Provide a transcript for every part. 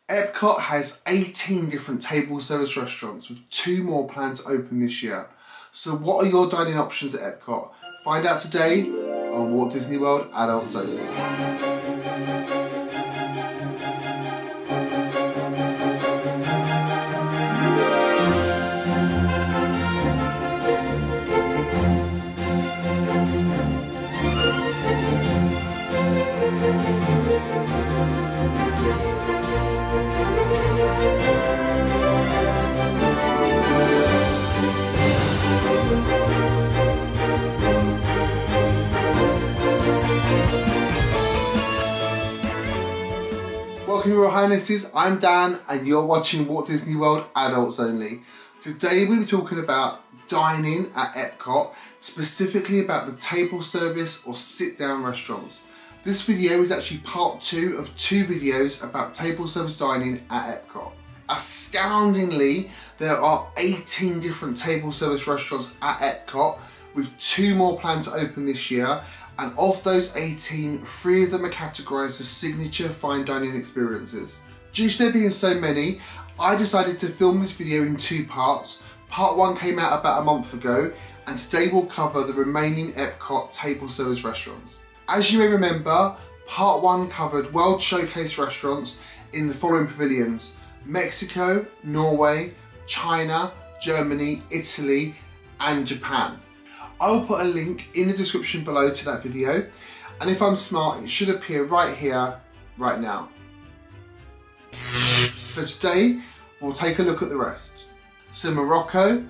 Epcot has 18 different table service restaurants with 2 more planned to open this year. So what are your dining options at Epcot? Find out today on Walt Disney World Adults Only. Welcome Your Highnesses, I'm Dan and you're watching Walt Disney World Adults Only. Today we'll be talking about dining at Epcot, specifically about the table service or sit down restaurants. This video is actually part 2 of 2 videos about table service dining at Epcot. Astoundingly, there are 18 different table service restaurants at Epcot with 2 more planned to open this year. And of those 18, 3 of them are categorised as signature fine dining experiences. Due to there being so many, I decided to film this video in 2 parts. Part 1 came out about a month ago, and today we'll cover the remaining Epcot table service restaurants. As you may remember, part 1 covered World Showcase restaurants in the following pavilions: Mexico, Norway, China, Germany, Italy, and Japan. I will put a link in the description below to that video, and if I'm smart, it should appear right here, right now. So today, we'll take a look at the rest. So Morocco,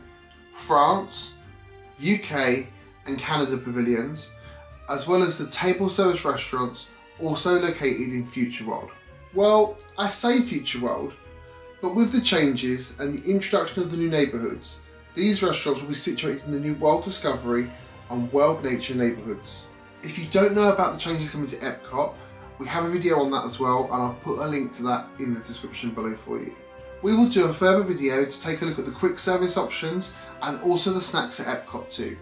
France, UK and Canada pavilions, as well as the table service restaurants also located in Future World. Well, I say Future World, but with the changes and the introduction of the new neighbourhoods, these restaurants will be situated in the new World Discovery and World Nature neighbourhoods. If you don't know about the changes coming to Epcot, we have a video on that as well, and I'll put a link to that in the description below for you. We will do a further video to take a look at the quick service options and also the snacks at Epcot too.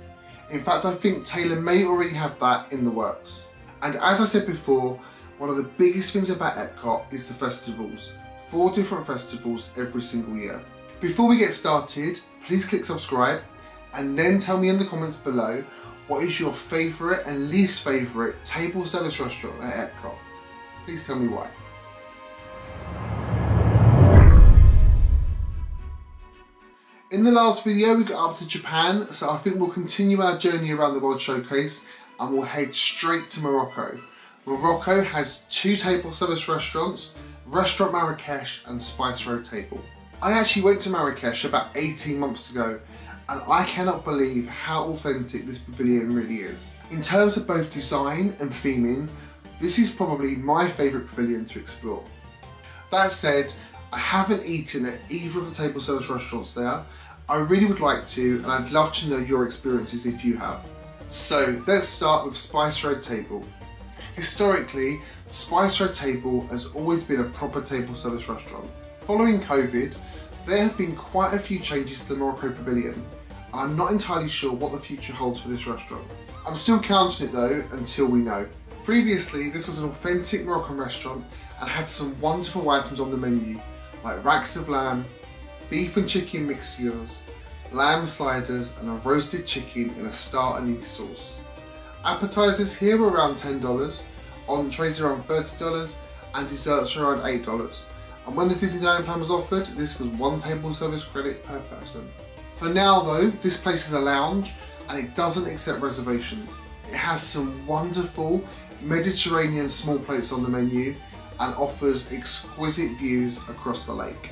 In fact, I think Taylor may already have that in the works. And as I said before, one of the biggest things about Epcot is the festivals. 4 different festivals every single year. Before we get started, please click subscribe and then tell me in the comments below what is your favourite and least favourite table service restaurant at Epcot. Please tell me why. In the last video we got up to Japan, so I think we'll continue our journey around the World Showcase and we'll head straight to Morocco. Morocco has 2 table service restaurants, Restaurant Marrakesh and Spice Road Table. I actually went to Marrakesh about 18 months ago, and I cannot believe how authentic this pavilion really is. In terms of both design and theming, this is probably my favourite pavilion to explore. That said, I haven't eaten at either of the table service restaurants there. I really would like to, and I'd love to know your experiences if you have. So let's start with Spice Road Table. Historically, Spice Road Table has always been a proper table service restaurant. Following COVID, there have been quite a few changes to the Morocco Pavilion, and I'm not entirely sure what the future holds for this restaurant. I'm still counting it though, until we know. Previously, this was an authentic Moroccan restaurant and had some wonderful items on the menu, like racks of lamb, beef and chicken mixtures, lamb sliders and a roasted chicken in a star anise sauce. Appetizers here were around $10, entrees around $30 and desserts around $8. And when the Disney dining plan was offered, this was 1 table service credit per person. For now though, this place is a lounge and it doesn't accept reservations. It has some wonderful Mediterranean small plates on the menu and offers exquisite views across the lake.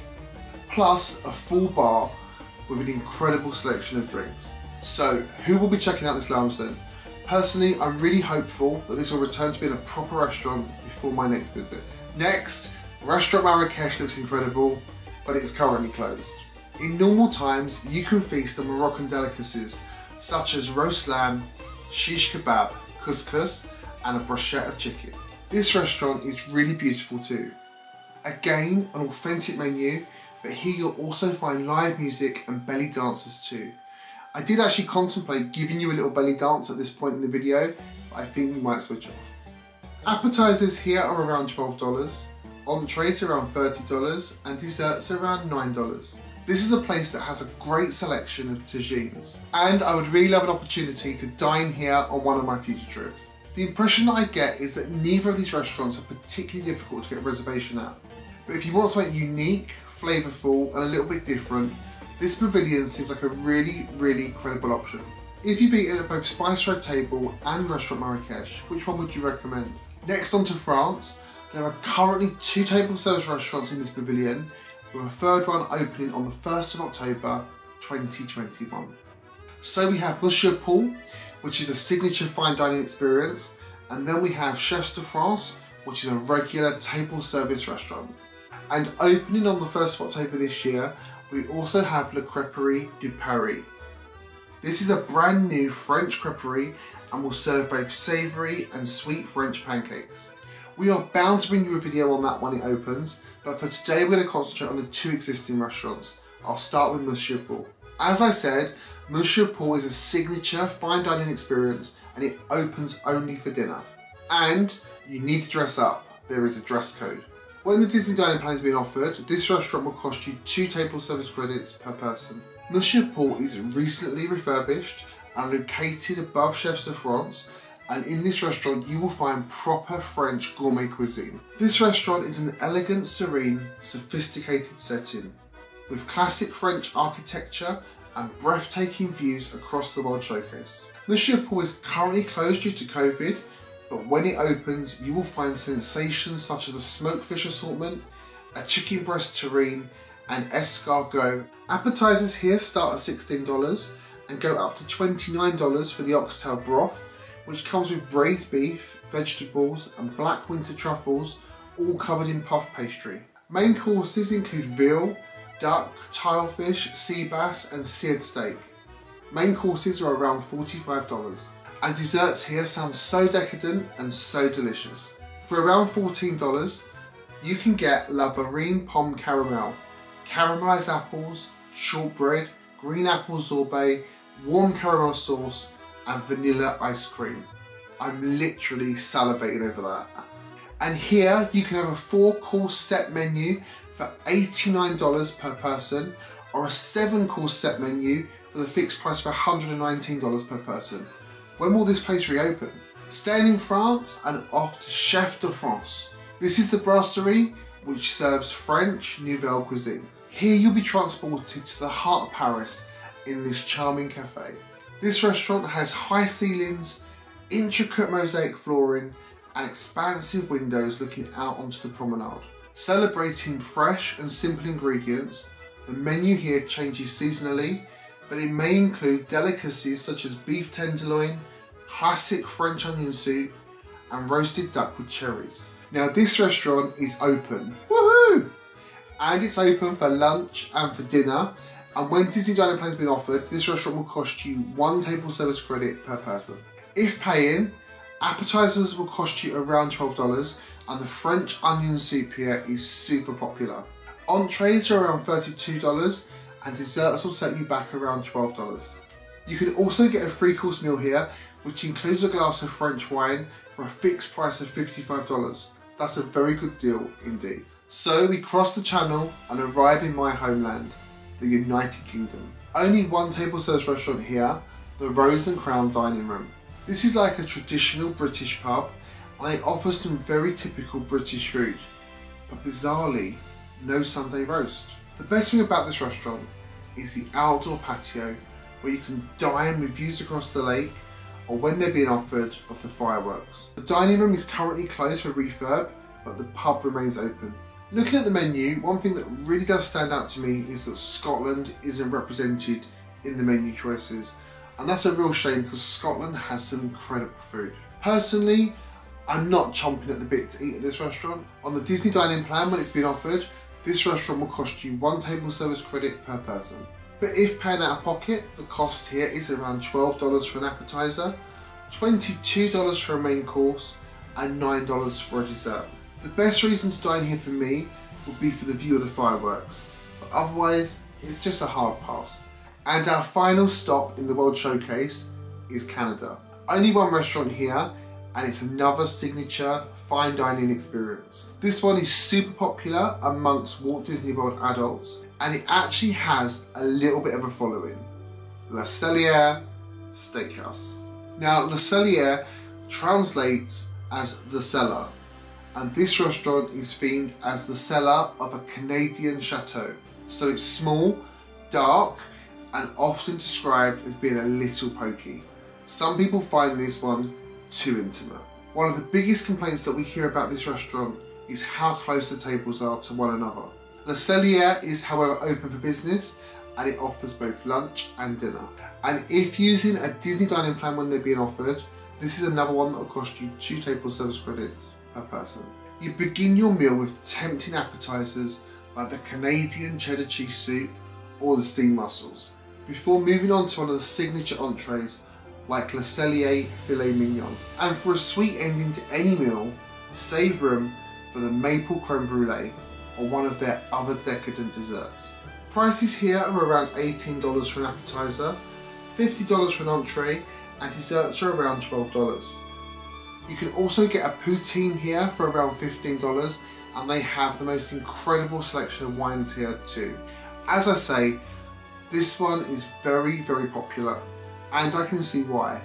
Plus a full bar with an incredible selection of drinks. So who will be checking out this lounge then? Personally, I'm really hopeful that this will return to being a proper restaurant before my next visit. Next, Restaurant Marrakesh looks incredible, but it's currently closed. In normal times, you can feast on Moroccan delicacies such as roast lamb, shish kebab, couscous, and a brochette of chicken. This restaurant is really beautiful too. Again, an authentic menu, but here you'll also find live music and belly dancers too. I did actually contemplate giving you a little belly dance at this point in the video, but I think we might switch off. Appetizers here are around $12. Entrees are around $30 and desserts are around $9. This is a place that has a great selection of tagines, and I would really love an opportunity to dine here on one of my future trips. The impression that I get is that neither of these restaurants are particularly difficult to get a reservation at. But if you want something unique, flavourful and a little bit different, this pavilion seems like a really credible option. If you've eaten at both Spice Road Table and Restaurant Marrakesh, which one would you recommend? Next on to France, there are currently 2 table service restaurants in this pavilion, with a third one opening on the 1st of October 2021. So we have Monsieur Paul, which is a signature fine dining experience, and then we have Chefs de France, which is a regular table service restaurant. And opening on the 1st of October this year, we also have Creperie de Paris. This is a brand new French creperie and will serve both savoury and sweet French pancakes. We are bound to bring you a video on that when it opens, but for today we're going to concentrate on the 2 existing restaurants. I'll start with Monsieur Paul. As I said, Monsieur Paul is a signature fine dining experience and it opens only for dinner. And you need to dress up. There is a dress code. When the Disney dining plan is being offered, this restaurant will cost you 2 table service credits per person. Monsieur Paul is recently refurbished and located above Chefs de France, and in this restaurant you will find proper French gourmet cuisine. This restaurant is an elegant, serene, sophisticated setting with classic French architecture and breathtaking views across the World Showcase. Monsieur Paul is currently closed due to COVID, but when it opens you will find sensations such as a smoked fish assortment, a chicken breast terrine and escargot. Appetizers here start at $16 and go up to $29 for the oxtail broth, which comes with braised beef, vegetables and black winter truffles, all covered in puff pastry. Main courses include veal, duck, tilefish, sea bass and seared steak. Main courses are around $45. And desserts here sound so decadent and so delicious. For around $14, you can get La Varine Pomme Caramel, caramelised apples, shortbread, green apple sorbet, warm caramel sauce and vanilla ice cream. I'm literally salivating over that. And here you can have a 4-course set menu for $89 per person, or a 7-course set menu for the fixed price of $119 per person. When will this place reopen? Staying in France and off to Chef de France. This is the brasserie which serves French Nouvelle cuisine. Here you'll be transported to the heart of Paris in this charming cafe. This restaurant has high ceilings, intricate mosaic flooring and expansive windows looking out onto the promenade. Celebrating fresh and simple ingredients, the menu here changes seasonally, but it may include delicacies such as beef tenderloin, classic French onion soup and roasted duck with cherries. Now this restaurant is open, woohoo! And it's open for lunch and for dinner, and when Disney dining plan has been offered, this restaurant will cost you 1 table service credit per person. If paying, appetizers will cost you around $12 and the French onion soup here is super popular. Entrees are around $32 and desserts will set you back around $12. You can also get a 3-course meal here, which includes a glass of French wine for a fixed price of $55. That's a very good deal indeed. So we cross the channel and arrive in my homeland, the United Kingdom. Only 1 table service restaurant here, the Rose and Crown Dining Room. This is like a traditional British pub and they offer some very typical British food, but bizarrely, no Sunday roast. The best thing about this restaurant is the outdoor patio where you can dine with views across the lake, or when they're being offered, of the fireworks. The dining room is currently closed for refurb, but the pub remains open. Looking at the menu, one thing that really does stand out to me is that Scotland isn't represented in the menu choices, and that's a real shame because Scotland has some incredible food. Personally, I'm not chomping at the bit to eat at this restaurant. On the Disney dining plan, when it's been offered, this restaurant will cost you 1 table service credit per person. But if paying out of pocket, the cost here is around $12 for an appetizer, $22 for a main course, and $9 for a dessert. The best reason to dine here for me would be for the view of the fireworks, but otherwise it's just a hard pass. And our final stop in the World Showcase is Canada. Only 1 restaurant here, and it's another signature fine dining experience. This one is super popular amongst Walt Disney World adults, and it actually has a little bit of a following. Le Cellier Steakhouse. Now, Le Cellier translates as the cellar, and this restaurant is themed as the cellar of a Canadian chateau. So it's small, dark, and often described as being a little pokey. Some people find this one too intimate. One of the biggest complaints that we hear about this restaurant is how close the tables are to one another. Le Cellier is, however, open for business, and it offers both lunch and dinner. And if using a Disney dining plan when they're being offered, this is another one that will cost you 2 table service credits per person. You begin your meal with tempting appetizers like the Canadian cheddar cheese soup or the steamed mussels, before moving on to one of the signature entrees like Le Cellier filet mignon. And for a sweet ending to any meal, save room for the maple creme brulee or one of their other decadent desserts. Prices here are around $18 for an appetizer, $50 for an entree, and desserts are around $12. You can also get a poutine here for around $15, and they have the most incredible selection of wines here too. As I say, this one is very, very popular, and I can see why,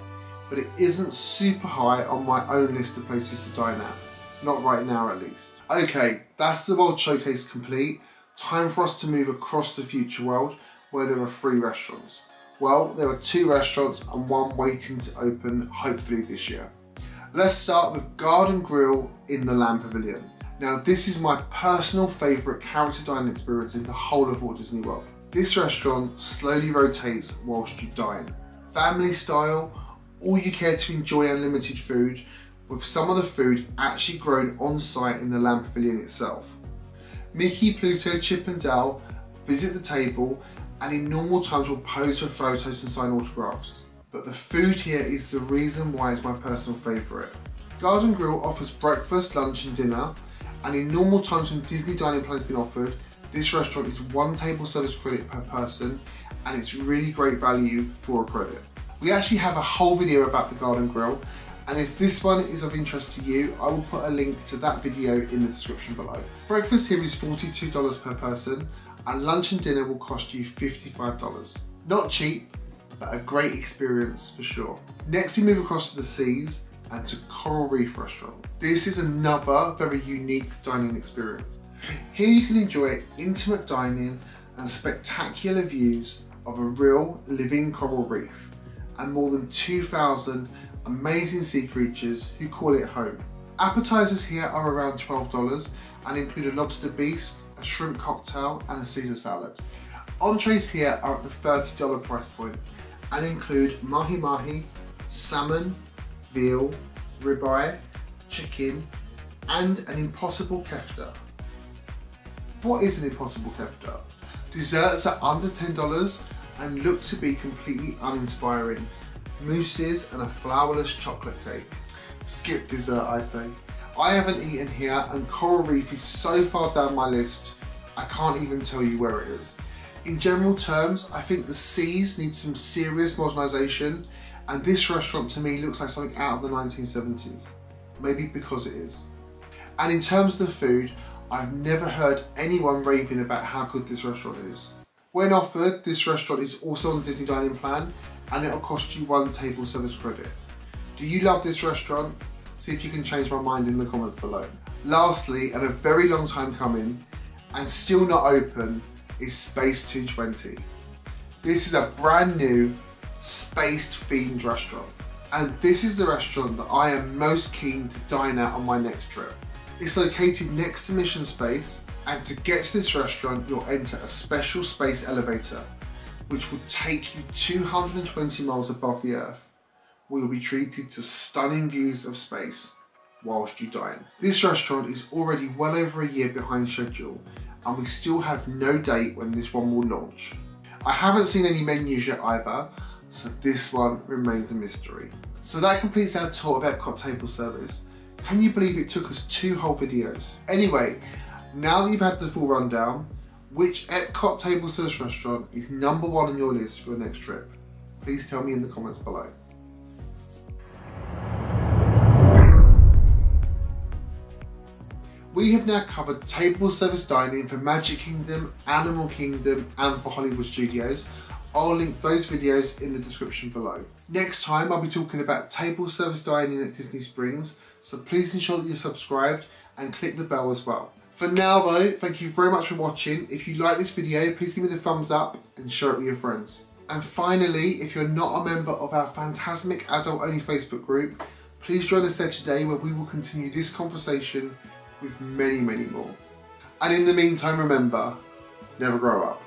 but it isn't super high on my own list of places to dine at. Not right now, at least. Okay, that's the World Showcase complete. Time for us to move across the future world, where there are 3 restaurants. Well, there are 2 restaurants and 1 waiting to open, hopefully this year. Let's start with Garden Grill in the Land Pavilion. Now, this is my personal favourite character dining experience in the whole of Walt Disney World. This restaurant slowly rotates whilst you dine. Family style, all you care to enjoy unlimited food, with some of the food actually grown on site in the Land Pavilion itself. Mickey, Pluto, Chip and Dale visit the table, and in normal times will pose for photos and sign autographs. But the food here is the reason why it's my personal favourite. Garden Grill offers breakfast, lunch and dinner, and in normal times when Disney dining plans have been offered, this restaurant is 1 table service credit per person, and it's really great value for a credit. We actually have a whole video about the Garden Grill, and if this one is of interest to you, I will put a link to that video in the description below. Breakfast here is $42 per person, and lunch and dinner will cost you $55. Not cheap, but a great experience for sure. Next we move across to the seas and to Coral Reef Restaurant. This is another very unique dining experience. Here you can enjoy intimate dining and spectacular views of a real living coral reef and more than 2,000 amazing sea creatures who call it home. Appetizers here are around $12 and include a lobster bisque, a shrimp cocktail and a Caesar salad. Entrees here are at the $30 price point and include mahi-mahi, salmon, veal, ribeye, chicken and an impossible kefta. What is an impossible kefta? Desserts are under $10 and look to be completely uninspiring. Mousses and a flourless chocolate cake. Skip dessert, I say. I haven't eaten here and Coral Reef is so far down my list, I can't even tell you where it is. In general terms, I think the seas need some serious modernisation, and this restaurant to me looks like something out of the 1970s. Maybe because it is. And in terms of the food, I've never heard anyone raving about how good this restaurant is. When offered, this restaurant is also on the Disney dining plan, and it'll cost you 1 table service credit. Do you love this restaurant? See if you can change my mind in the comments below. Lastly, and a very long time coming, and still not open, is Space 220. This is a brand new, space themed restaurant. And this is the restaurant that I am most keen to dine at on my next trip. It's located next to Mission Space, and to get to this restaurant, you'll enter a special space elevator, which will take you 220 miles above the Earth, where you'll be treated to stunning views of space whilst you dine. This restaurant is already well over a year behind schedule, and we still have no date when this one will launch. I haven't seen any menus yet either, so this one remains a mystery. So that completes our tour of Epcot table service. Can you believe it took us 2 whole videos? Anyway, now that you've had the full rundown, which Epcot table service restaurant is #1 on your list for your next trip? Please tell me in the comments below. We have now covered table service dining for Magic Kingdom, Animal Kingdom and for Hollywood Studios. I'll link those videos in the description below. Next time I'll be talking about table service dining at Disney Springs, so please ensure that you're subscribed and click the bell as well. For now though, thank you very much for watching. If you like this video, please give me the thumbs up and share it with your friends. And finally, if you're not a member of our Fantasmic Adult Only Facebook group, please join us there today where we will continue this conversation with many, many more. And in the meantime, remember, never grow up.